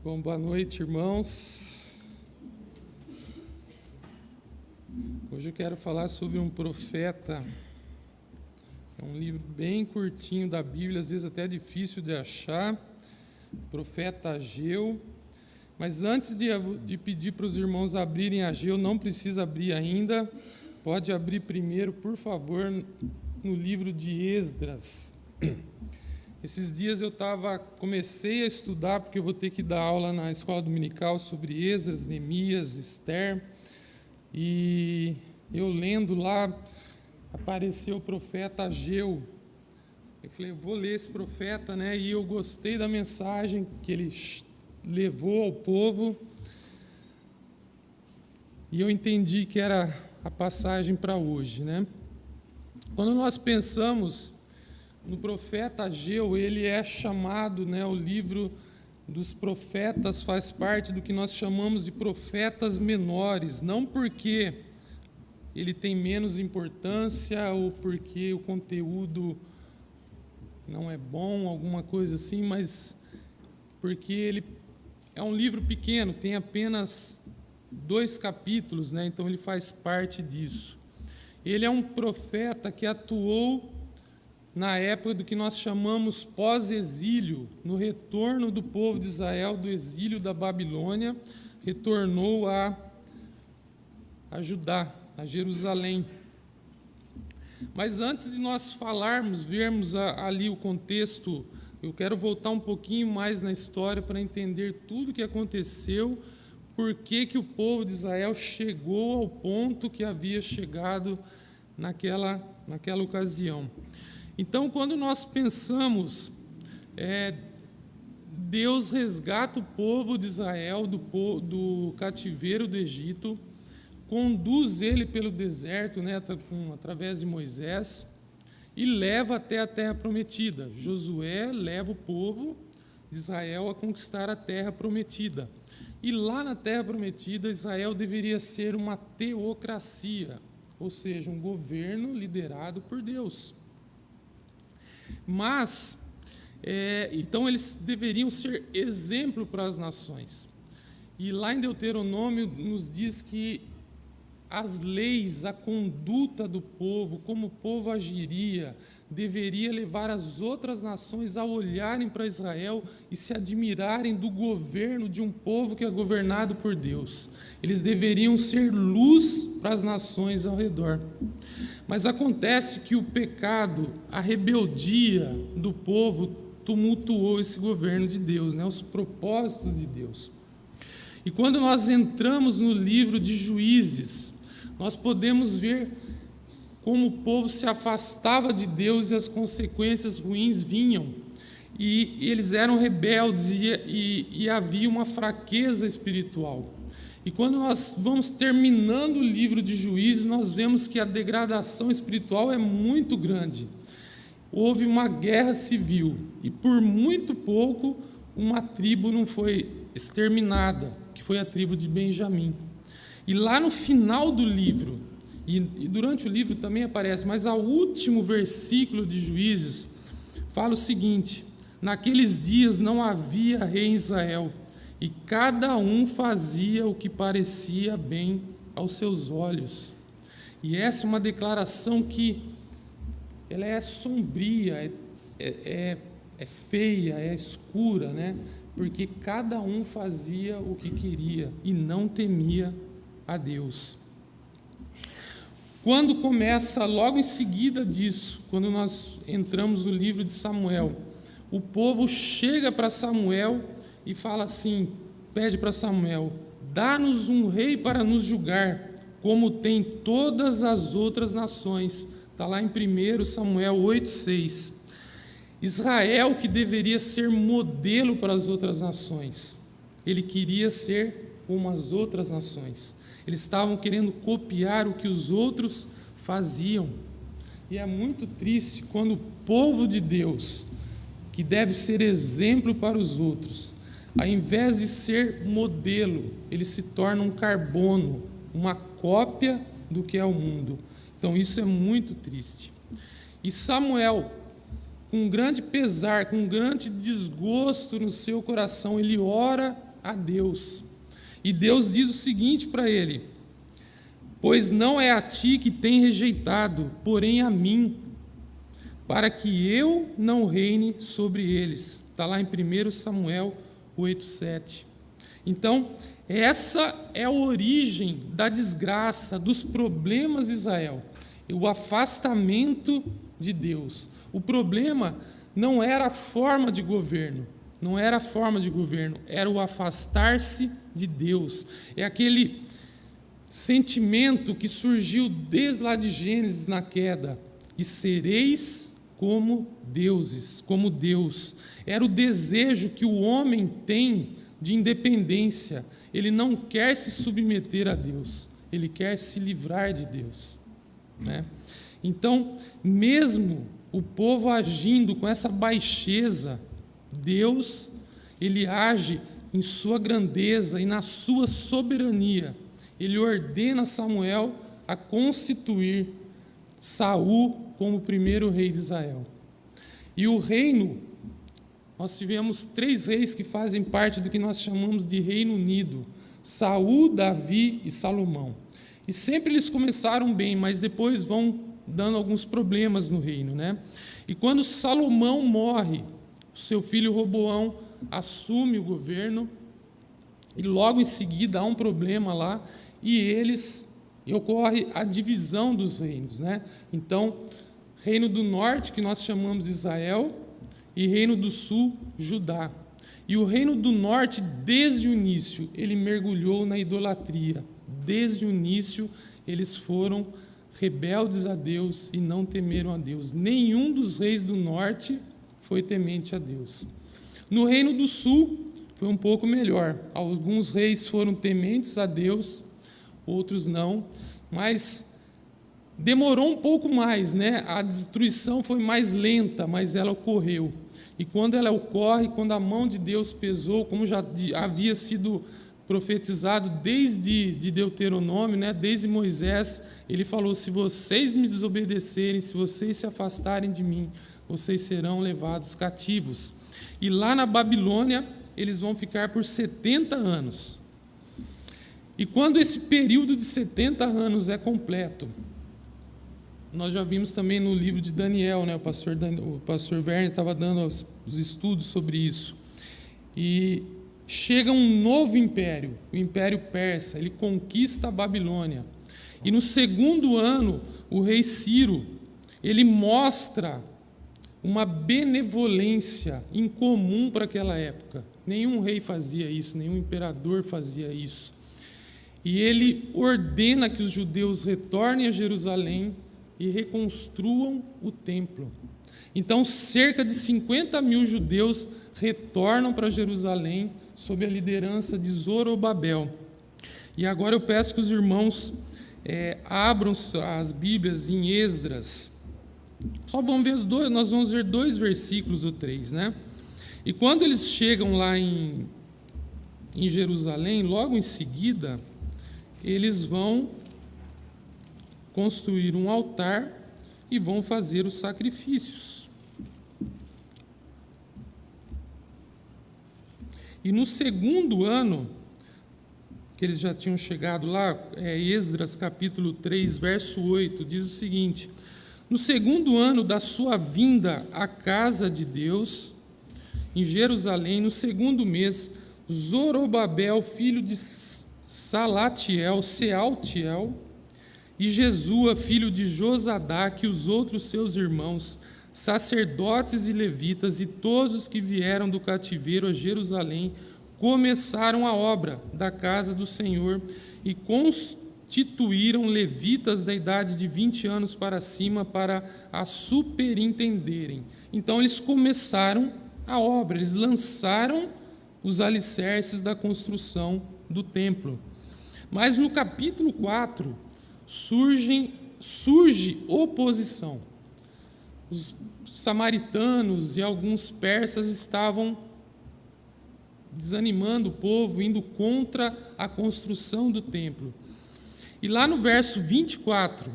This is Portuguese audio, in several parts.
Bom, boa noite, irmãos. Hoje eu quero falar sobre um profeta. É um livro bem curtinho da Bíblia, às vezes até difícil de achar. Profeta Ageu. Mas antes de pedir para os irmãos abrirem Ageu, não precisa abrir ainda. Pode abrir primeiro, por favor, no livro de Esdras. Esses dias comecei a estudar, porque eu vou ter que dar aula na escola dominical sobre Esdras, Neemias, Ester, e eu lendo lá, apareceu o profeta Ageu. Eu falei, vou ler esse profeta, né? E eu gostei da mensagem que ele levou ao povo, e eu entendi que era a passagem para hoje, né? Quando nós pensamos no profeta Ageu, ele é chamado, né, o livro dos profetas faz parte do que nós chamamos de profetas menores, não porque ele tem menos importância ou porque o conteúdo não é bom, alguma coisa assim, mas porque ele é um livro pequeno, tem apenas 2 capítulos, né, então ele faz parte disso. Ele é um profeta que atuou na época do que nós chamamos pós-exílio, no retorno do povo de Israel do exílio da Babilônia, retornou a Judá, a Jerusalém. Mas antes de nós vermos ali o contexto, eu quero voltar um pouquinho mais na história para entender tudo o que aconteceu, por que o povo de Israel chegou ao ponto que havia chegado naquela ocasião. Então, quando nós pensamos, Deus resgata o povo de Israel do cativeiro do Egito, conduz ele pelo deserto, né, através de Moisés, e leva até a terra prometida. Josué leva o povo de Israel a conquistar a terra prometida. E lá na terra prometida, Israel deveria ser uma teocracia, ou seja, um governo liderado por Deus. Mas, então eles deveriam ser exemplo para as nações. E lá em Deuteronômio nos diz que as leis, a conduta do povo, como o povo agiria, deveria levar as outras nações a olharem para Israel e se admirarem do governo de um povo que é governado por Deus. Eles deveriam ser luz para as nações ao redor. Mas acontece que o pecado, a rebeldia do povo tumultuou esse governo de Deus, né, os propósitos de Deus. E quando nós entramos no livro de Juízes, nós podemos ver como o povo se afastava de Deus e as consequências ruins vinham. E eles eram rebeldes e havia uma fraqueza espiritual. E quando nós vamos terminando o livro de Juízes, nós vemos que a degradação espiritual é muito grande. Houve uma guerra civil e por muito pouco uma tribo não foi exterminada, que foi a tribo de Benjamim. E lá no final do livro, e durante o livro também aparece, mas ao último versículo de Juízes fala o seguinte: naqueles dias não havia rei em Israel, e cada um fazia o que parecia bem aos seus olhos. E essa é uma declaração que ela é sombria, é feia, é escura, né? Porque cada um fazia o que queria e não temia a Deus. Quando começa, logo em seguida disso, quando nós entramos no livro de Samuel, o povo chega para Samuel e fala assim, pede para Samuel, dá-nos um rei para nos julgar, como tem todas as outras nações. Está lá em 1 Samuel 8,6. Israel, que deveria ser modelo para as outras nações, ele queria ser como as outras nações. Eles estavam querendo copiar o que os outros faziam. E é muito triste quando o povo de Deus, que deve ser exemplo para os outros, ao invés de ser modelo, ele se torna um carbono, uma cópia do que é o mundo. Então isso é muito triste. E Samuel, com grande pesar, com grande desgosto no seu coração, ele ora a Deus. E Deus diz o seguinte para ele: pois não é a ti que tem rejeitado, porém a mim, para que eu não reine sobre eles. Está lá em 1 Samuel 8,7. Então, essa é a origem da desgraça, dos problemas de Israel, o afastamento de Deus. O problema não era a forma de governo, era o afastar-se de Deus. É aquele sentimento que surgiu desde lá de Gênesis, na queda: e sereis como deuses, como Deus. Era o desejo que o homem tem de independência. Ele não quer se submeter a Deus, ele quer se livrar de Deus, né? Então, mesmo o povo agindo com essa baixeza, Deus, ele age em sua grandeza e na sua soberania. Ele ordena Samuel a constituir Saul como o primeiro rei de Israel. E o reino, nós tivemos 3 reis que fazem parte do que nós chamamos de Reino Unido: Saul, Davi e Salomão. E sempre eles começaram bem, mas depois vão dando alguns problemas no reino, né? E quando Salomão morre, o seu filho Roboão assume o governo, e logo em seguida há um problema lá, e ocorre a divisão dos reinos, né? Então, reino do norte, que nós chamamos de Israel, e reino do sul, Judá. E o reino do norte, desde o início, ele mergulhou na idolatria. Desde o início, eles foram rebeldes a Deus e não temeram a Deus. Nenhum dos reis do norte foi temente a Deus. No reino do sul, foi um pouco melhor. Alguns reis foram tementes a Deus, outros não, mas demorou um pouco mais, né? A destruição foi mais lenta, mas ela ocorreu. E quando ela ocorre, quando a mão de Deus pesou, como já havia sido profetizado desde Deuteronômio, né? Desde Moisés, ele falou: se vocês me desobedecerem, se vocês se afastarem de mim, vocês serão levados cativos. E lá na Babilônia, eles vão ficar por 70 anos. E quando esse período de 70 anos é completo, nós já vimos também no livro de Daniel, né? O pastor Werner estava dando os estudos sobre isso. E chega um novo império, o Império Persa. Ele conquista a Babilônia. E no 2º ano, o rei Ciro, ele mostra uma benevolência incomum para aquela época. Nenhum rei fazia isso, nenhum imperador fazia isso. E ele ordena que os judeus retornem a Jerusalém e reconstruam o templo. Então, cerca de 50.000 judeus retornam para Jerusalém sob a liderança de Zorobabel. E agora eu peço que os irmãos abram as Bíblias em Esdras. Só vamos ver nós vamos ver 2 versículos ou 3, né? E quando eles chegam lá em Jerusalém, logo em seguida, eles vão construir um altar e vão fazer os sacrifícios. E no 2º ano, que eles já tinham chegado lá, Esdras capítulo 3, verso 8, diz o seguinte: no 2º ano da sua vinda à casa de Deus, em Jerusalém, no 2º mês, Zorobabel, filho de Salatiel, Sealtiel, e Jesua, filho de Josadaque, e os outros seus irmãos, sacerdotes e levitas, e todos os que vieram do cativeiro a Jerusalém, começaram a obra da casa do Senhor e constituíram levitas da idade de 20 anos para cima para a superintenderem. Então eles começaram a obra, eles lançaram os alicerces da construção do templo. Mas no capítulo 4, surge oposição. Os samaritanos e alguns persas estavam desanimando o povo, indo contra a construção do templo. E lá no verso 24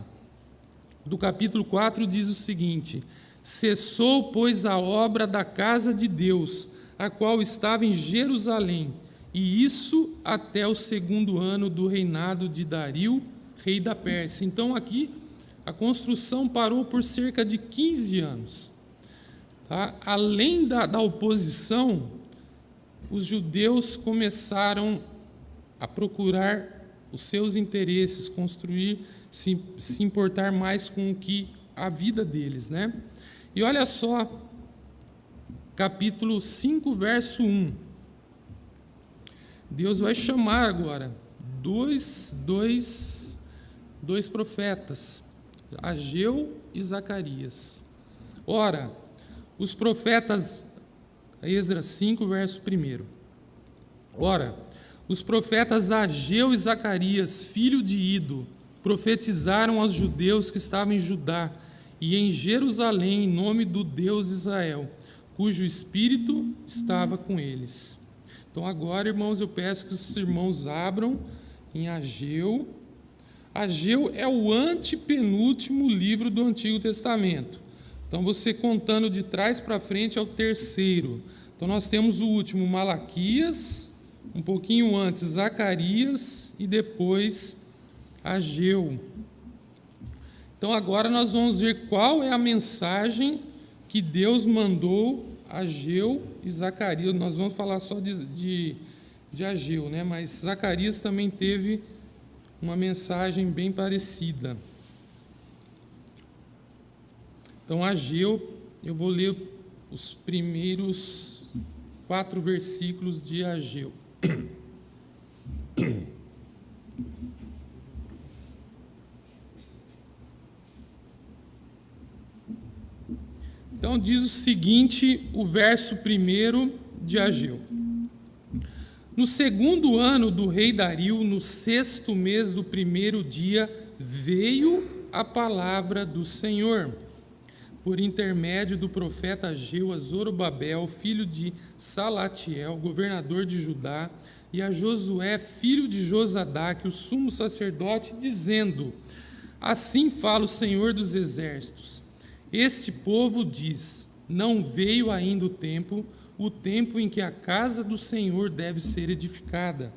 do capítulo 4 diz o seguinte: cessou, pois, a obra da casa de Deus, a qual estava em Jerusalém, e isso até o 2º ano do reinado de Dario, rei da Pérsia. Então aqui a construção parou por cerca de 15 anos. Tá? Além da oposição, os judeus começaram a procurar os seus interesses, construir, se importar mais com o que a vida deles, né? E olha só, capítulo 5, verso 1. Deus vai chamar agora dois profetas, Ageu e Zacarias. Ora, os profetas, Esdras 5, verso 1. Ora, os profetas Ageu e Zacarias, filho de Ido, profetizaram aos judeus que estavam em Judá e em Jerusalém em nome do Deus Israel, cujo Espírito estava com eles. Então agora, irmãos, eu peço que os irmãos abram em Ageu. Ageu é o antepenúltimo livro do Antigo Testamento. Então você contando de trás para frente é o 3º. Então nós temos o último, Malaquias, um pouquinho antes Zacarias e depois Ageu. Então agora nós vamos ver qual é a mensagem que Deus mandou a Ageu e Zacarias. Nós vamos falar só de Ageu, né? Mas Zacarias também teve uma mensagem bem parecida. Então Ageu, eu vou ler os primeiros 4 versículos de Ageu. Então diz o seguinte, o verso 1 de Ageu. No 2º ano do rei Dario, no 6º mês do 1º dia, veio a palavra do Senhor, por intermédio do profeta Ageu, a Zorobabel, filho de Salatiel, governador de Judá, e a Josué, filho de Josadaque, o sumo sacerdote, dizendo: assim fala o Senhor dos exércitos. Este povo diz: não veio ainda o tempo em que a casa do Senhor deve ser edificada.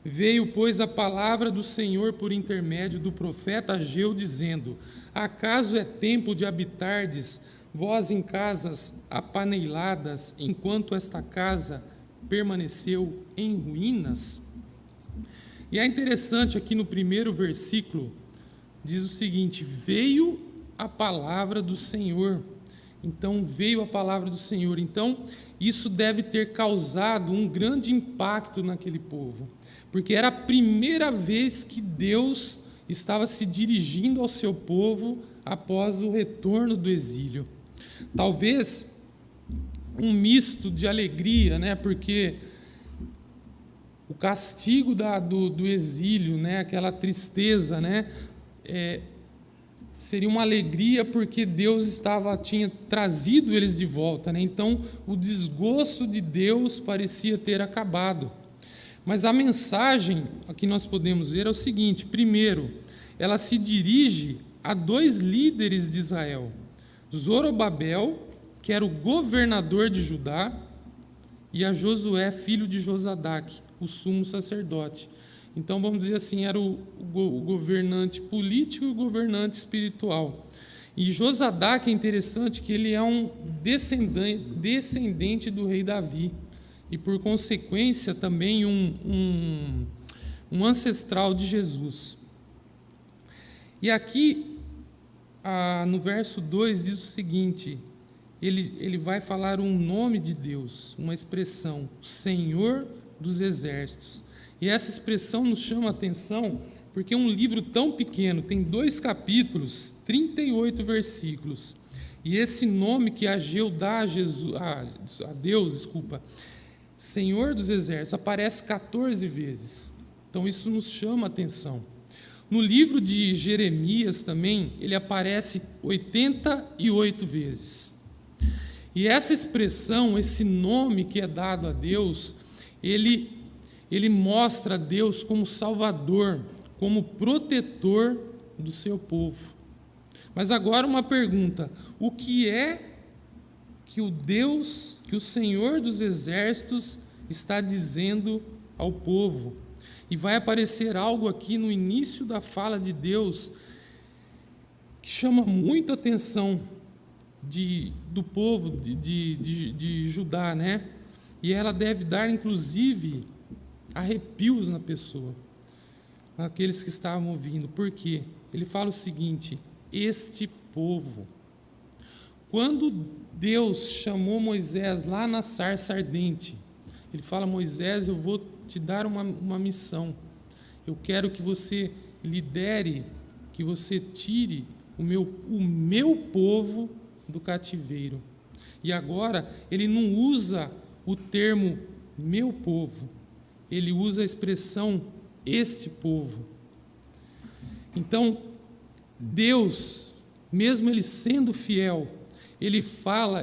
Veio, pois, a palavra do Senhor por intermédio do profeta Ageu, dizendo: acaso é tempo de habitardes vós em casas apaneiladas, enquanto esta casa permaneceu em ruínas? E é interessante aqui no 1º versículo, diz o seguinte: veio a palavra do Senhor. Então veio a palavra do Senhor. Então isso deve ter causado um grande impacto naquele povo, porque era a primeira vez que Deus estava se dirigindo ao seu povo após o retorno do exílio. Talvez um misto de alegria, né? Porque o castigo do exílio, né? Aquela tristeza, né? Seria uma alegria porque Deus tinha trazido eles de volta, né? Então o desgosto de Deus parecia ter acabado. Mas a mensagem que nós podemos ver é o seguinte: primeiro, ela se dirige a 2 líderes de Israel, Zorobabel, que era o governador de Judá, e a Josué, filho de Josadaque, o sumo sacerdote. Então, vamos dizer assim, era o governante político e o governante espiritual. E Josadaque é interessante que ele é um descendente do rei Davi, e por consequência também um ancestral de Jesus. E aqui, no verso 2, diz o seguinte: ele vai falar um nome de Deus, uma expressão, Senhor dos Exércitos. E essa expressão nos chama a atenção porque um livro tão pequeno, tem 2 capítulos, 38 versículos, e esse nome que Ageu dá a Deus, Senhor dos Exércitos, aparece 14 vezes. Então isso nos chama a atenção. No livro de Jeremias também, ele aparece 88 vezes. E essa expressão, esse nome que é dado a Deus, ele mostra a Deus como Salvador, como protetor do seu povo. Mas agora uma pergunta: o que é que o Senhor dos Exércitos está dizendo ao povo. E vai aparecer algo aqui no início da fala de Deus que chama muita atenção do povo de Judá, né? E ela deve dar, inclusive, arrepios na pessoa, aqueles que estavam ouvindo. Por quê? Ele fala o seguinte: este povo. Quando Deus chamou Moisés lá na sarça ardente, ele fala: Moisés, eu vou te dar uma missão. Eu quero que você lidere, que você tire o meu povo do cativeiro. E agora ele não usa o termo meu povo, ele usa a expressão este povo. Então, Deus, mesmo ele sendo fiel, ele fala,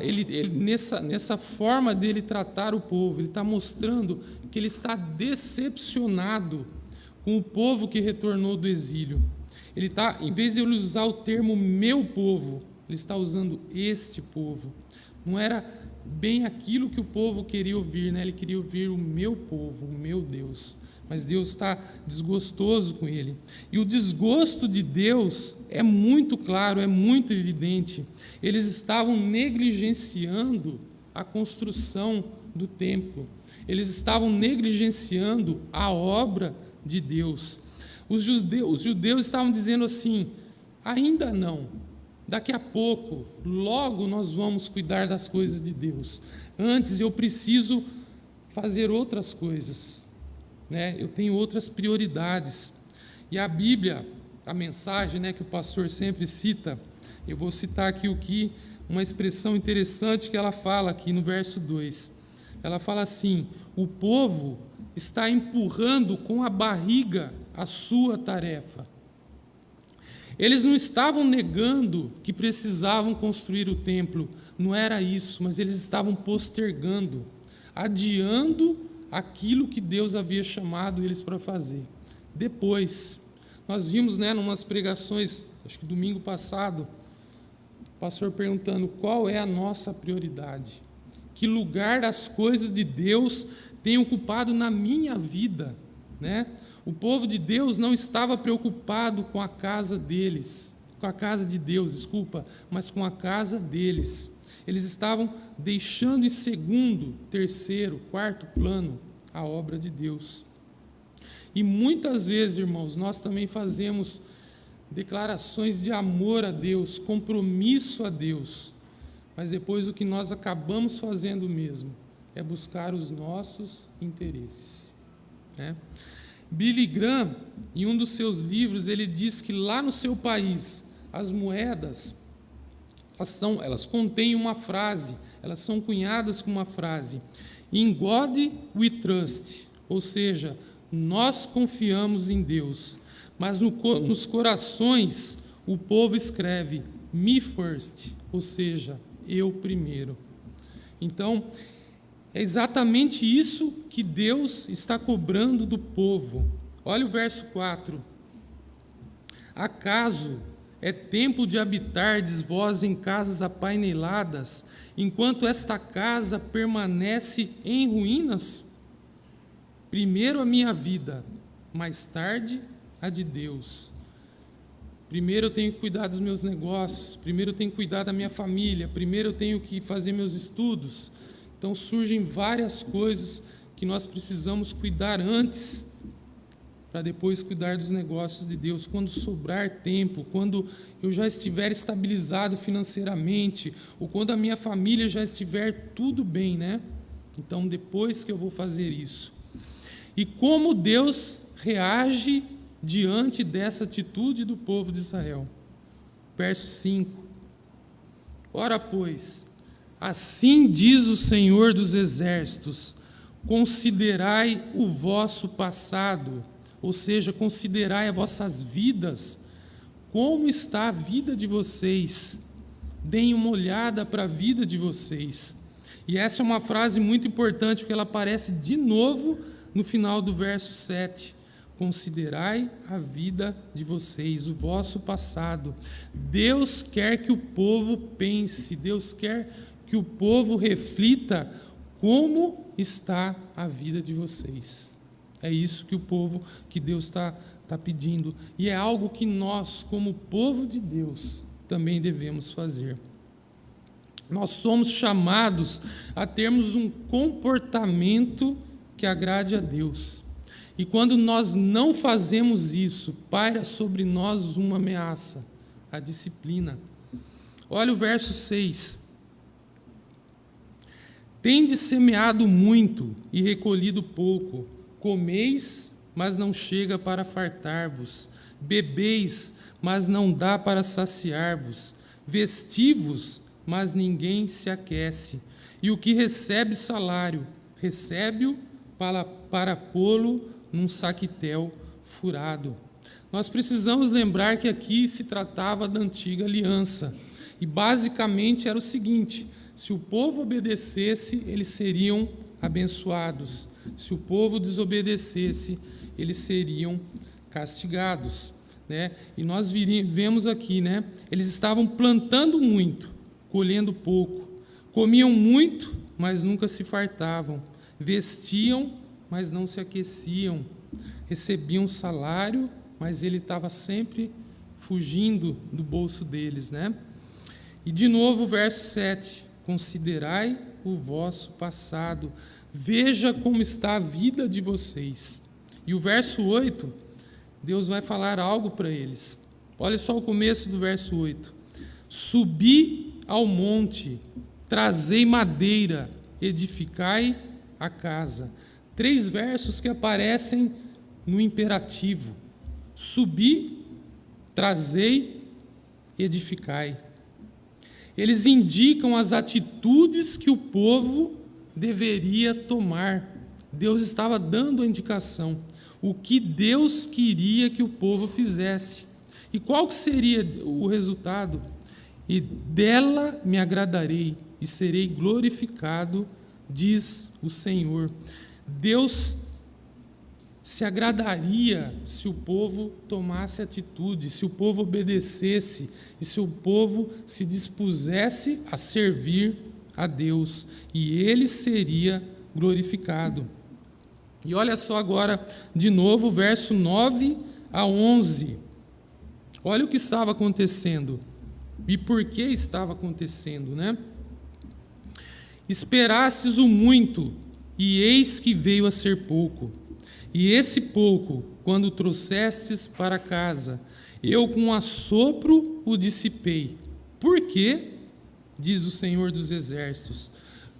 nessa forma dele tratar o povo, ele está mostrando que ele está decepcionado com o povo que retornou do exílio. Ele está, em vez de ele usar o termo meu povo, ele está usando este povo. Não era bem aquilo que o povo queria ouvir, né? Ele queria ouvir o meu povo, o meu Deus. Mas Deus está desgostoso com ele. E o desgosto de Deus é muito claro, é muito evidente. Eles estavam negligenciando a construção do templo. Eles estavam negligenciando a obra de Deus. Os judeus estavam dizendo assim: ainda não, daqui a pouco, logo nós vamos cuidar das coisas de Deus. Antes eu preciso fazer outras coisas, né? Eu tenho outras prioridades. E a Bíblia, a mensagem, né, que o pastor sempre cita, eu vou citar aqui uma expressão interessante que ela fala aqui no verso 2. Ela fala assim: o povo está empurrando com a barriga a sua tarefa. Eles não estavam negando que precisavam construir o templo, não era isso, mas eles estavam postergando, adiando aquilo que Deus havia chamado eles para fazer. Depois, nós vimos, né, numas pregações, acho que domingo passado, o pastor perguntando qual é a nossa prioridade, que lugar as coisas de Deus têm ocupado na minha vida, né? O povo de Deus não estava preocupado com a casa deles, com a casa de Deus, desculpa, mas com a casa deles. Eles estavam deixando em segundo, terceiro, quarto plano a obra de Deus. E muitas vezes, irmãos, nós também fazemos declarações de amor a Deus, compromisso a Deus, mas depois o que nós acabamos fazendo mesmo é buscar os nossos interesses, né? Billy Graham, em um dos seus livros, ele diz que lá no seu país, as moedas, elas contêm uma frase, elas são cunhadas com uma frase: In God we trust, ou seja, nós confiamos em Deus. Mas nos corações, o povo escreve me first, ou seja, eu primeiro. Então, é exatamente isso que Deus está cobrando do povo. Olha o verso 4. Acaso é tempo de habitardes vós em casas apaineladas, enquanto esta casa permanece em ruínas? Primeiro a minha vida, mais tarde a de Deus. Primeiro eu tenho que cuidar dos meus negócios, primeiro eu tenho que cuidar da minha família, primeiro eu tenho que fazer meus estudos. Então surgem várias coisas que nós precisamos cuidar antes, para depois cuidar dos negócios de Deus. Quando sobrar tempo, quando eu já estiver estabilizado financeiramente, ou quando a minha família já estiver tudo bem, né? Então depois que eu vou fazer isso. E como Deus reage diante dessa atitude do povo de Israel? Verso 5. Ora, pois, assim diz o Senhor dos Exércitos: considerai o vosso passado, ou seja, considerai as vossas vidas, como está a vida de vocês, deem uma olhada para a vida de vocês. E essa é uma frase muito importante, porque ela aparece de novo no final do verso 7. Considerai a vida de vocês, o vosso passado. Deus quer que o povo pense, Deus quer que o povo reflita como está a vida de vocês. É isso que o povo, que Deus está pedindo. E é algo que nós, como povo de Deus, também devemos fazer. Nós somos chamados a termos um comportamento que agrade a Deus. E quando nós não fazemos isso, paira sobre nós uma ameaça, a disciplina. Olha o verso 6. Tendes semeado muito e recolhido pouco. Comeis, mas não chega para fartar-vos. Bebeis, mas não dá para saciar-vos. Vestivos, mas ninguém se aquece. E o que recebe salário, recebe-o para pô-lo num saquitel furado. Nós precisamos lembrar que aqui se tratava da antiga aliança. E basicamente era o seguinte: se o povo obedecesse, eles seriam abençoados. Se o povo desobedecesse, eles seriam castigados, né? E nós vemos aqui, né? Eles estavam plantando muito, colhendo pouco. Comiam muito, mas nunca se fartavam. Vestiam, mas não se aqueciam. Recebiam salário, mas ele estava sempre fugindo do bolso deles, né? E de novo o verso 7. Considerai o vosso passado. Veja como está a vida de vocês. E o verso 8, Deus vai falar algo para eles. Olha só o começo do verso 8. Subi ao monte, trazei madeira, edificai a casa. 3 versos que aparecem no imperativo. Subi, trazei, edificai. Eles indicam as atitudes que o povo deveria tomar. Deus estava dando a indicação. O que Deus queria que o povo fizesse. E qual que seria o resultado? E dela me agradarei e serei glorificado, diz o Senhor. Deus se agradaria se o povo tomasse atitude, se o povo obedecesse e se o povo se dispusesse a servir a Deus, e ele seria glorificado. E olha só agora de novo o verso 9 a 11. Olha o que estava acontecendo e por que estava acontecendo, né? Esperastes o muito, e eis que veio a ser pouco. E esse pouco, quando trouxestes para casa, eu com assopro o dissipei. Por quê? Diz o Senhor dos Exércitos.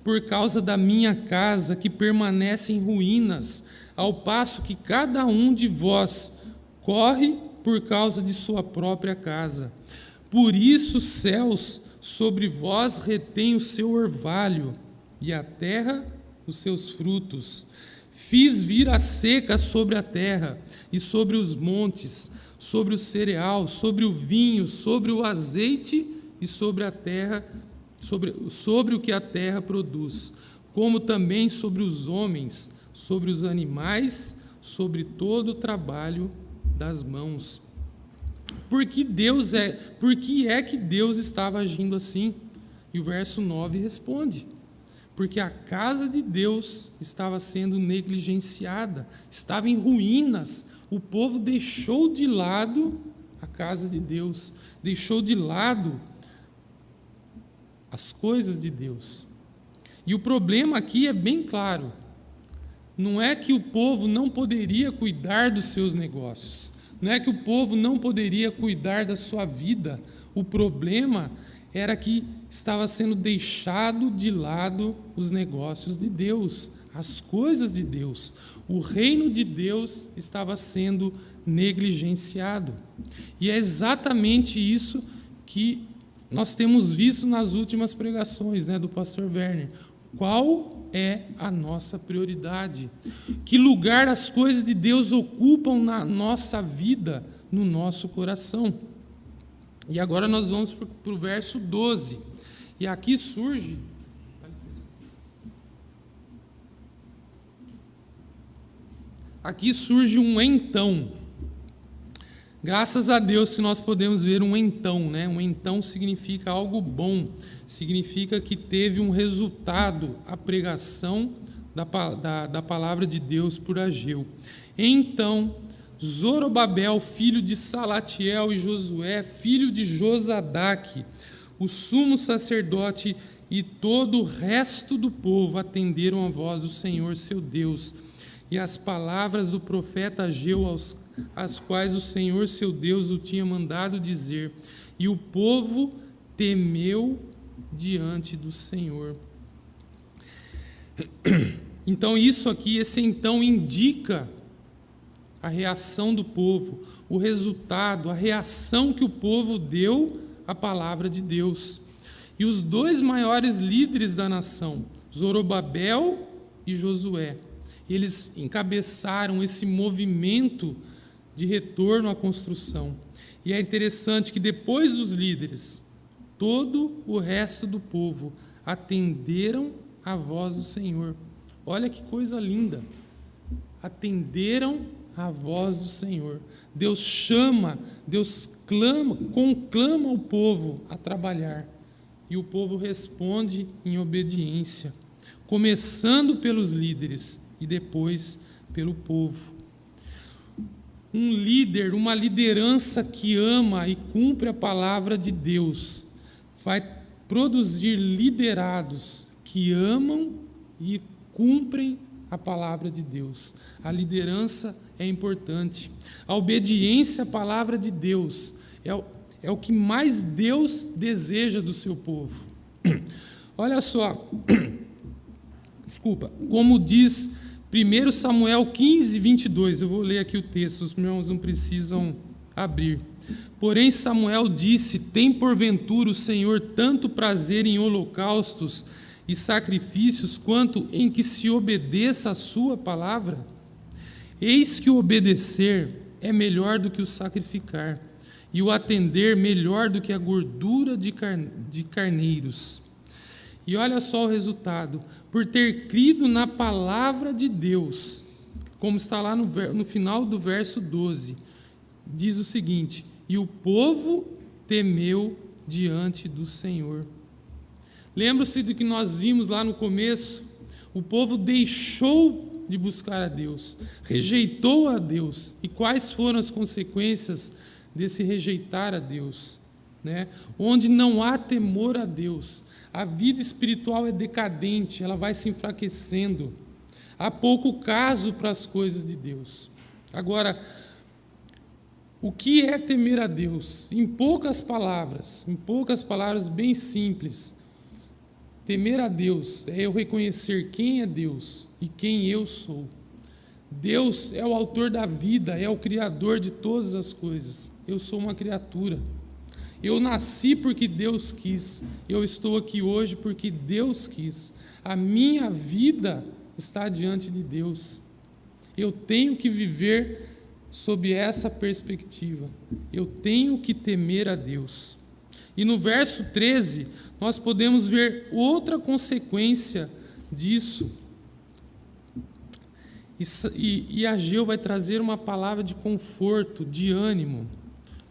Por causa da minha casa que permanece em ruínas, ao passo que cada um de vós corre por causa de sua própria casa. Por isso os céus sobre vós retêm o seu orvalho, e a terra os seus frutos. Fiz vir a seca sobre a terra e sobre os montes, sobre o cereal, sobre o vinho, sobre o azeite e sobre a terra, sobre o que a terra produz, como também sobre os homens, sobre os animais, sobre todo o trabalho das mãos. Por que é que Deus estava agindo assim? E o verso 9 responde: porque a casa de Deus estava sendo negligenciada, estava em ruínas. O povo deixou de lado a casa de Deus, deixou de lado as coisas de Deus. E o problema aqui é bem claro. Não é que o povo não poderia cuidar dos seus negócios, não é que o povo não poderia cuidar da sua vida. O problema era que estava sendo deixado de lado os negócios de Deus, as coisas de Deus. O reino de Deus estava sendo negligenciado. E é exatamente isso que nós temos visto nas últimas pregações, né, do pastor Werner. Qual é a nossa prioridade? Que lugar as coisas de Deus ocupam na nossa vida, no nosso coração? E agora nós vamos para o verso 12. E aqui surge um então. Graças a Deus que nós podemos ver um então, né? Um então significa algo bom, significa que teve um resultado a pregação da palavra de Deus por Ageu. Então Zorobabel, filho de Salatiel, e Josué, filho de Josadaque, o sumo sacerdote, e todo o resto do povo atenderam a voz do Senhor seu Deus e as palavras do profeta Ageu, as quais o Senhor seu Deus o tinha mandado dizer, e o povo temeu diante do Senhor. Então isso aqui, esse então indica a reação do povo, o resultado, a reação que o povo deu à palavra de Deus. E os dois maiores líderes da nação, Zorobabel e Josué, eles encabeçaram esse movimento de retorno à construção. E é interessante que depois dos líderes, todo o resto do povo atenderam à voz do Senhor. Olha que coisa linda! Atenderam à voz do Senhor. Deus chama, Deus conclama o povo a trabalhar. E o povo responde em obediência, começando pelos líderes e depois pelo povo. Um líder, uma liderança que ama e cumpre a palavra de Deus, vai produzir liderados que amam e cumprem a palavra de Deus. A liderança é importante. A obediência à palavra de Deus é o que mais Deus deseja do seu povo. Olha só, como diz 1 Samuel 15, 22, eu vou ler aqui o texto, os irmãos não precisam abrir. Porém Samuel disse: tem porventura o Senhor tanto prazer em holocaustos e sacrifícios, quanto em que se obedeça a sua palavra? Eis que o obedecer é melhor do que o sacrificar, e o atender melhor do que a gordura de carneiros. E olha só o resultado: por ter crido na palavra de Deus, como está lá no final do verso 12, diz o seguinte: e o povo temeu diante do Senhor. Lembra-se do que nós vimos lá no começo? O povo deixou de buscar a Deus, rejeitou a Deus. E quais foram as consequências desse rejeitar a Deus? Onde não há temor a Deus, a vida espiritual é decadente, ela vai se enfraquecendo. Há pouco caso para as coisas de Deus. Agora, o que é temer a Deus? Em poucas palavras bem simples, temer a Deus é eu reconhecer quem é Deus e quem eu sou. Deus é o autor da vida, é o criador de todas as coisas. Eu sou uma criatura. Eu nasci porque Deus quis. Eu estou aqui hoje porque Deus quis. A minha vida está diante de Deus. Eu tenho que viver sob essa perspectiva. Eu tenho que temer a Deus. E no verso 13, nós podemos ver outra consequência disso. E Ageu vai trazer uma palavra de conforto, de ânimo.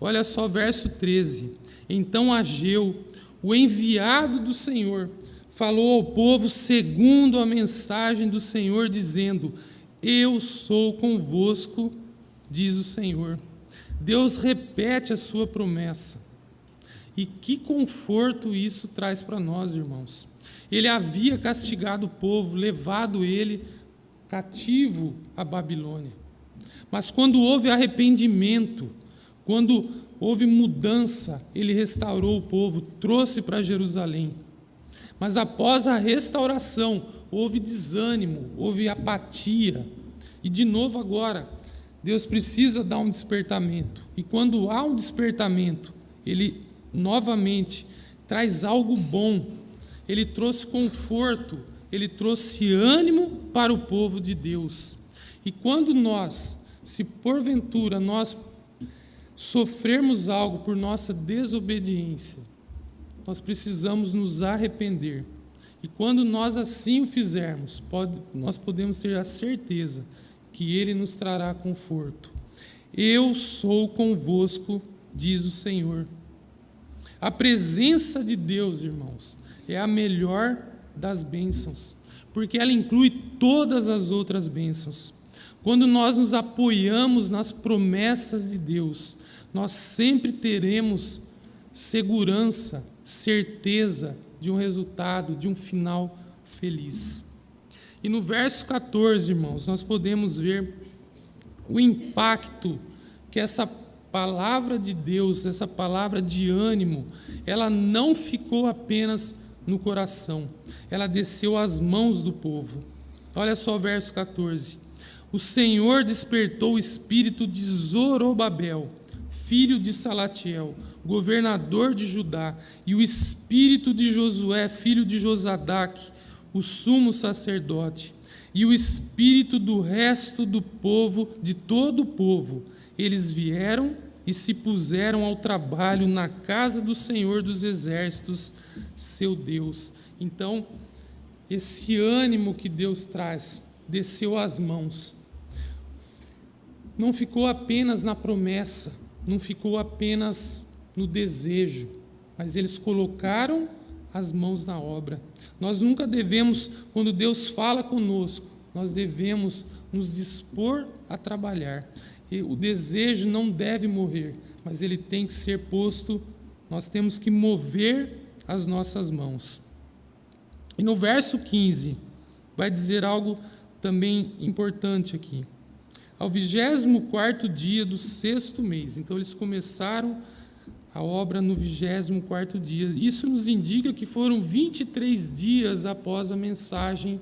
Olha só, verso 13. Então Ageu, o enviado do Senhor, falou ao povo segundo a mensagem do Senhor, dizendo: eu sou convosco, diz o Senhor. Deus repete a sua promessa. E que conforto isso traz para nós, irmãos. Ele havia castigado o povo, levado ele cativo à Babilônia. Mas quando houve arrependimento, quando houve mudança, ele restaurou o povo, trouxe para Jerusalém. Mas após a restauração, houve desânimo, houve apatia. E de novo agora, Deus precisa dar um despertamento. E quando há um despertamento, Ele novamente traz algo bom. Ele trouxe conforto, Ele trouxe ânimo para o povo de Deus. E quando nós, se porventura nós sofrermos algo por nossa desobediência, nós precisamos nos arrepender. E quando nós assim o fizermos, nós podemos ter a certeza que Ele nos trará conforto. Eu sou convosco, diz o Senhor. A presença de Deus, irmãos, é a melhor das bênçãos, porque ela inclui todas as outras bênçãos. Quando nós nos apoiamos nas promessas de Deus, nós sempre teremos segurança, certeza de um resultado, de um final feliz. E no verso 14, irmãos, nós podemos ver o impacto que essa palavra de Deus, essa palavra de ânimo, ela não ficou apenas no coração, ela desceu às mãos do povo. Olha só o verso 14. O Senhor despertou o espírito de Zorobabel, filho de Salatiel, governador de Judá, e o espírito de Josué, filho de Josadaque, o sumo sacerdote, e o espírito do resto do povo, de todo o povo. Eles vieram e se puseram ao trabalho na casa do Senhor dos Exércitos, seu Deus. Então, esse ânimo que Deus traz desceu às mãos. Não ficou apenas na promessa, não ficou apenas no desejo, mas eles colocaram as mãos na obra. Nós nunca devemos, quando Deus fala conosco, nós devemos nos dispor a trabalhar. E o desejo não deve morrer, mas ele tem que ser posto, nós temos que mover as nossas mãos. E no verso 15, vai dizer algo também importante aqui. Ao 24º dia do 6º mês. Então, eles começaram a obra no 24º dia. Isso nos indica que foram 23 dias após a mensagem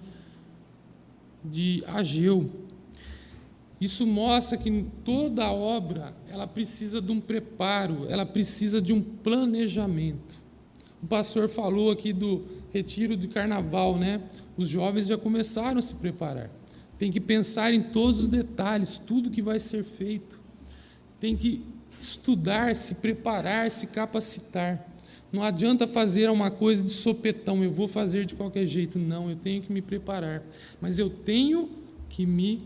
de Ageu. Isso mostra que toda a obra, ela precisa de um preparo, ela precisa de um planejamento. O pastor falou aqui do retiro de carnaval, né? Os jovens já começaram a se preparar. Tem que pensar em todos os detalhes, tudo que vai ser feito. Tem que estudar, se preparar, se capacitar. Não adianta fazer uma coisa de sopetão, eu vou fazer de qualquer jeito. Não, eu tenho que me preparar. Mas eu tenho que me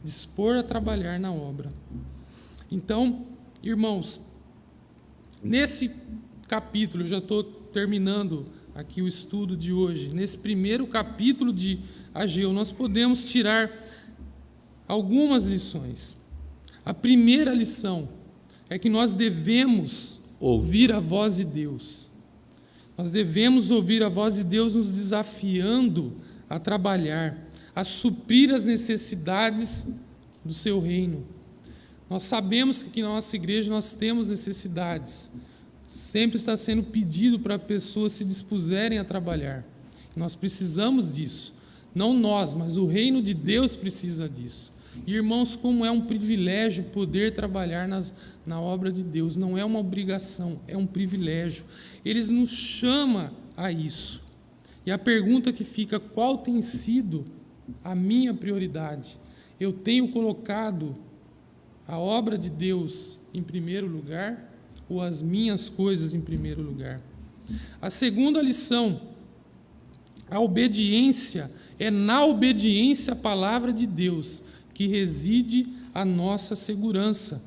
dispor a trabalhar na obra. Então, irmãos, nesse capítulo, eu já estou terminando aqui o estudo de hoje, nesse primeiro capítulo de Ageu, nós podemos tirar algumas lições. A primeira lição é que nós devemos ouvir a voz de Deus. Nós devemos ouvir a voz de Deus nos desafiando a trabalhar, a suprir as necessidades do seu reino. Nós sabemos que aqui na nossa igreja nós temos necessidades. Sempre está sendo pedido para pessoas se dispuserem a trabalhar. Nós precisamos disso. Não nós, mas o reino de Deus precisa disso. E, irmãos, como é um privilégio poder trabalhar na obra de Deus. Não é uma obrigação, é um privilégio. Ele nos chama a isso. E a pergunta que fica, qual tem sido a minha prioridade? Eu tenho colocado a obra de Deus em primeiro lugar ou as minhas coisas em primeiro lugar? A segunda lição, a obediência, é na obediência à palavra de Deus que reside a nossa segurança.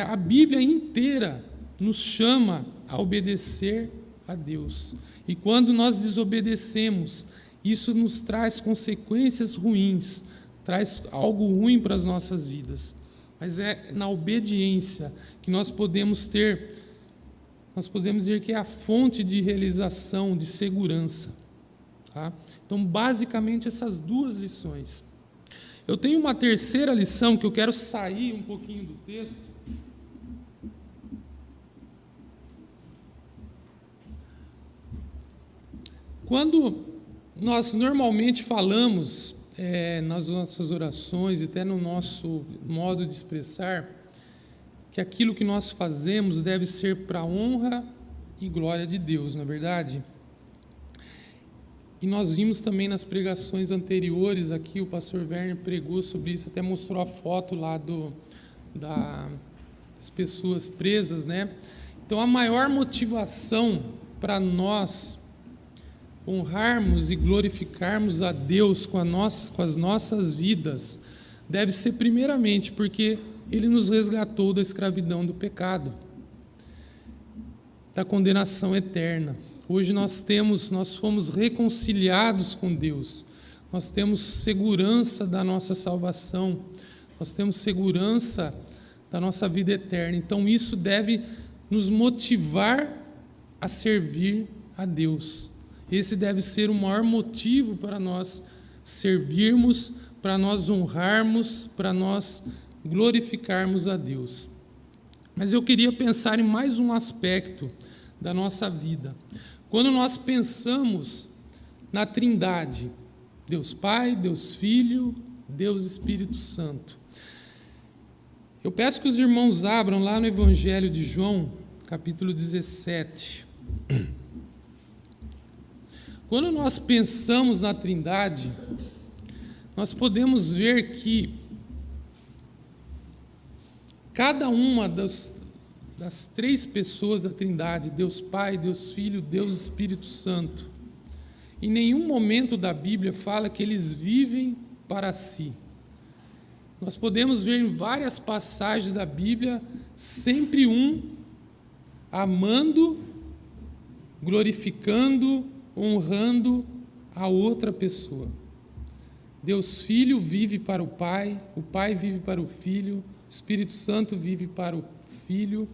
A Bíblia inteira nos chama a obedecer a Deus. E quando nós desobedecemos, isso nos traz consequências ruins, traz algo ruim para as nossas vidas. Mas é na obediência que nós podemos dizer que é a fonte de realização, de segurança. Tá? Então, basicamente, essas duas lições. Eu tenho uma terceira lição que eu quero sair um pouquinho do texto. Quando nós normalmente falamos nas nossas orações e até no nosso modo de expressar que aquilo que nós fazemos deve ser para a honra e glória de Deus, não é verdade? E nós vimos também nas pregações anteriores aqui, o pastor Werner pregou sobre isso, até mostrou a foto lá das pessoas presas, né? Então, a maior motivação para nós honrarmos e glorificarmos a Deus com as nossas vidas deve ser primeiramente porque Ele nos resgatou da escravidão do pecado, da condenação eterna. Hoje nós fomos reconciliados com Deus. nós temos segurança da nossa salvação, nós temos segurança da nossa vida eterna. Então isso deve nos motivar a servir a Deus. Esse deve ser o maior motivo para nós servirmos, para nós honrarmos, para nós glorificarmos a Deus. Mas eu queria pensar em mais um aspecto da nossa vida. Quando nós pensamos na Trindade, Deus Pai, Deus Filho, Deus Espírito Santo. Eu peço que os irmãos abram lá no Evangelho de João, capítulo 17. Quando nós pensamos na Trindade, nós podemos ver que cada uma das três pessoas da Trindade, Deus Pai, Deus Filho, Deus Espírito Santo, em nenhum momento da Bíblia fala que eles vivem para si. Nós podemos ver em várias passagens da Bíblia, sempre um amando, glorificando, honrando a outra pessoa. Deus Filho vive para o Pai vive para o Filho, o Espírito Santo vive para o Filho.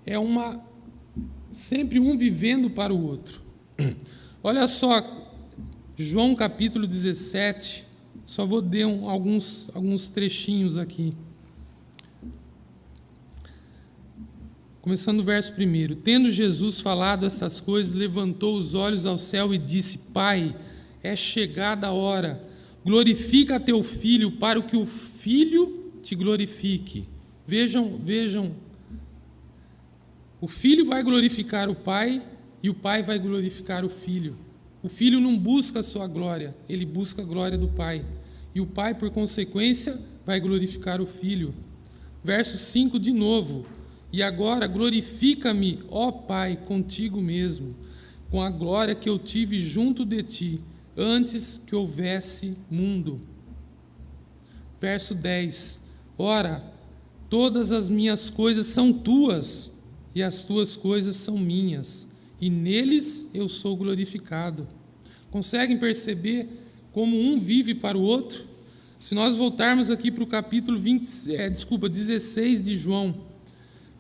É sempre um vivendo para o outro. Olha só, João capítulo 17, só vou ler alguns trechinhos aqui. Começando o verso 1. Tendo Jesus falado essas coisas, levantou os olhos ao céu e disse: Pai, é chegada a hora, glorifica a teu Filho, para que o Filho te glorifique. Vejam, o Filho vai glorificar o Pai e o Pai vai glorificar o Filho. O Filho não busca a sua glória, ele busca a glória do Pai. E o Pai, por consequência, vai glorificar o Filho. Verso 5 de novo. E agora glorifica-me, ó Pai, contigo mesmo, com a glória que eu tive junto de ti, antes que houvesse mundo. Verso 10. Ora, todas as minhas coisas são tuas, e as tuas coisas são minhas, e neles eu sou glorificado. Conseguem perceber como um vive para o outro? Se nós voltarmos aqui para o capítulo 16 de João,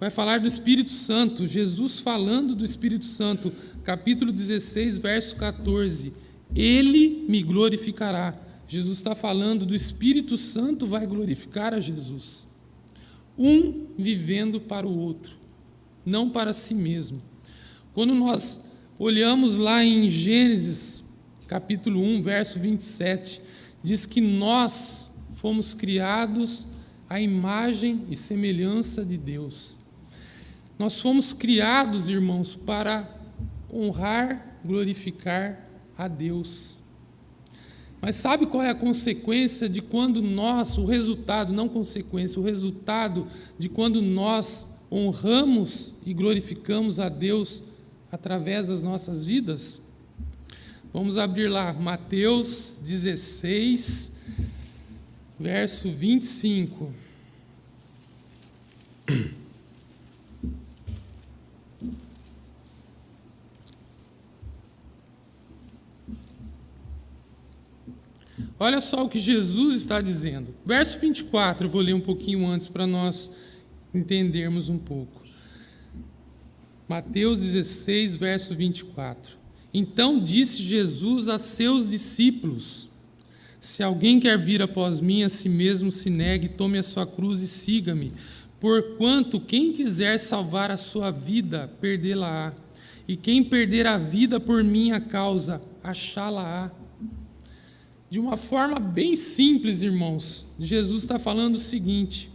vai falar do Espírito Santo, Jesus falando do Espírito Santo, capítulo 16, verso 14. Ele me glorificará. Jesus está falando do Espírito Santo vai glorificar a Jesus. Um vivendo para o outro, não para si mesmo. Quando nós olhamos lá em Gênesis, capítulo 1, verso 27, diz que nós fomos criados à imagem e semelhança de Deus. Nós fomos criados, irmãos, para honrar, glorificar a Deus. Mas sabe qual é a consequência de quando nós, o resultado de quando nós honramos e glorificamos a Deus através das nossas vidas? Vamos abrir lá, Mateus 16, verso 25. Olha só o que Jesus está dizendo. Verso 24, eu vou ler um pouquinho antes para nós entendermos um pouco. Mateus 16, verso 24. Então disse Jesus a seus discípulos: se alguém quer vir após mim, a si mesmo se negue, tome a sua cruz e siga-me. Porquanto quem quiser salvar a sua vida, perdê-la-á. E quem perder a vida por minha causa, achá-la-á. De uma forma bem simples, irmãos, Jesus está falando o seguinte: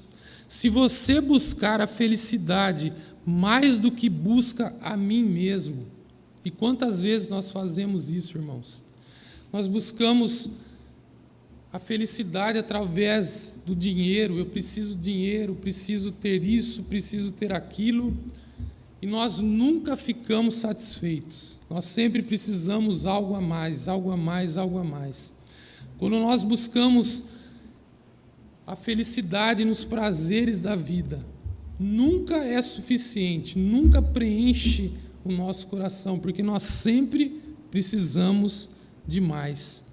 se você buscar a felicidade mais do que busca a mim mesmo, e quantas vezes nós fazemos isso, irmãos? Nós buscamos a felicidade através do dinheiro. Eu preciso de dinheiro, preciso ter isso, preciso ter aquilo, e nós nunca ficamos satisfeitos. Nós sempre precisamos algo a mais, algo a mais, algo a mais. Quando nós buscamos a felicidade nos prazeres da vida, nunca é suficiente, nunca preenche o nosso coração, porque nós sempre precisamos de mais.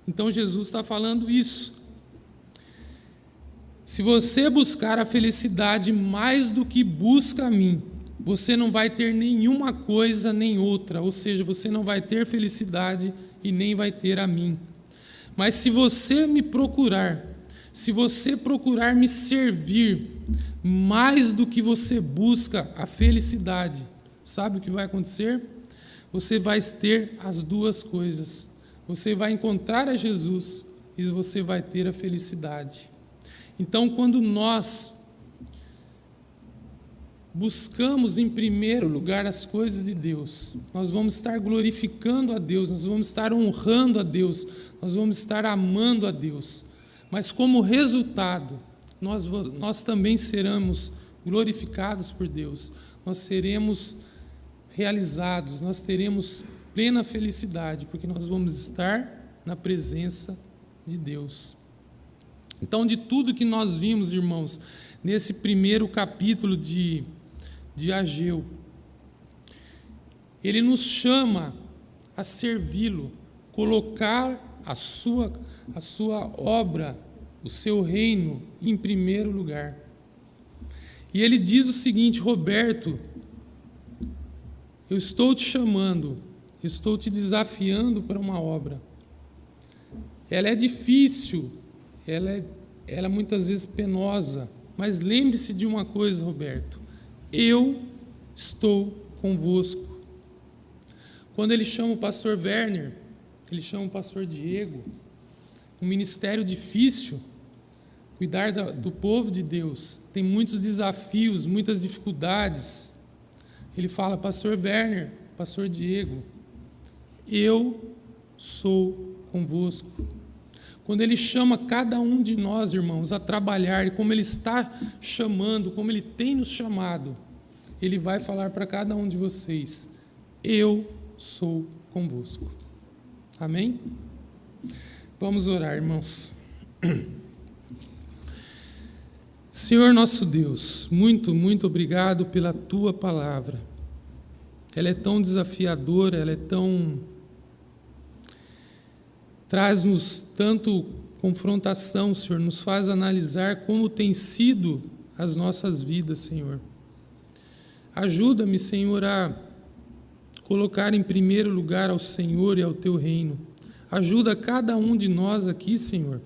Então Jesus está falando isso. Se você buscar a felicidade mais do que busca a mim, você não vai ter nenhuma coisa nem outra, ou seja, você não vai ter felicidade e nem vai ter a mim. Mas se você me procurar, se você procurar me servir mais do que você busca a felicidade, sabe o que vai acontecer? Você vai ter as duas coisas. Você vai encontrar a Jesus e você vai ter a felicidade. Então, quando nós buscamos em primeiro lugar as coisas de Deus, nós vamos estar glorificando a Deus, nós vamos estar honrando a Deus, nós vamos estar amando a Deus. Mas como resultado, nós também seremos glorificados por Deus, nós seremos realizados, nós teremos plena felicidade, porque nós vamos estar na presença de Deus. Então, de tudo que nós vimos, irmãos, nesse primeiro capítulo de Ageu, ele nos chama a servi-lo, colocar a sua obra, o seu reino em primeiro lugar. E ele diz o seguinte: Roberto, eu estou te chamando, eu estou te desafiando para uma obra. Ela é difícil, ela é muitas vezes penosa, mas lembre-se de uma coisa, Roberto: eu estou convosco. Quando ele chama o pastor Werner, ele chama o pastor Diego, um ministério difícil, cuidar do povo de Deus, tem muitos desafios, muitas dificuldades. Ele fala: pastor Werner, pastor Diego, eu sou convosco. Quando ele chama cada um de nós, irmãos, a trabalhar, como ele está chamando, como ele tem nos chamado, ele vai falar para cada um de vocês: eu sou convosco. Amém? Vamos orar, irmãos. Senhor nosso Deus, muito, muito obrigado pela Tua palavra. Ela é tão desafiadora, ela é tão... traz-nos tanto confrontação, Senhor, nos faz analisar como tem sido as nossas vidas, Senhor. Ajuda-me, Senhor, a colocar em primeiro lugar ao Senhor e ao Teu reino. Ajuda cada um de nós aqui, Senhor,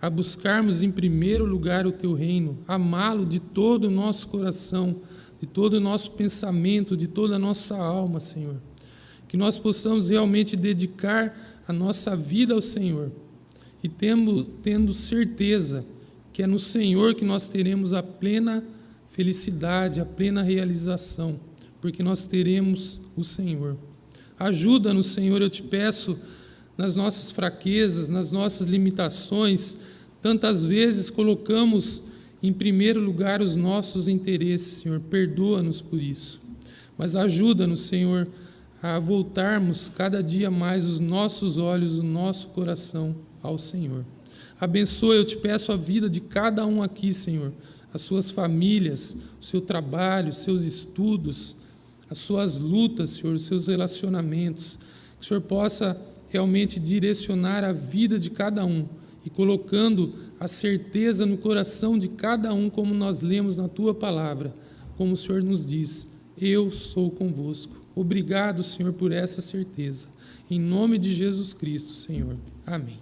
a buscarmos em primeiro lugar o Teu reino, amá-lo de todo o nosso coração, de todo o nosso pensamento, de toda a nossa alma, Senhor. Que nós possamos realmente dedicar a nossa vida ao Senhor e tendo certeza que é no Senhor que nós teremos a plena felicidade, a plena realização, porque nós teremos o Senhor. Ajuda-nos, Senhor, eu te peço, nas nossas fraquezas, nas nossas limitações. Tantas vezes colocamos em primeiro lugar os nossos interesses, Senhor, perdoa-nos por isso. Mas ajuda-nos, Senhor, a voltarmos cada dia mais os nossos olhos, o nosso coração ao Senhor. Abençoa, eu te peço, a vida de cada um aqui, Senhor, as suas famílias, o seu trabalho, os seus estudos, as suas lutas, Senhor, os seus relacionamentos. Que o Senhor possa realmente direcionar a vida de cada um e colocando a certeza no coração de cada um, como nós lemos na Tua palavra, como o Senhor nos diz: eu sou convosco. Obrigado, Senhor, por essa certeza. Em nome de Jesus Cristo, Senhor. Amém.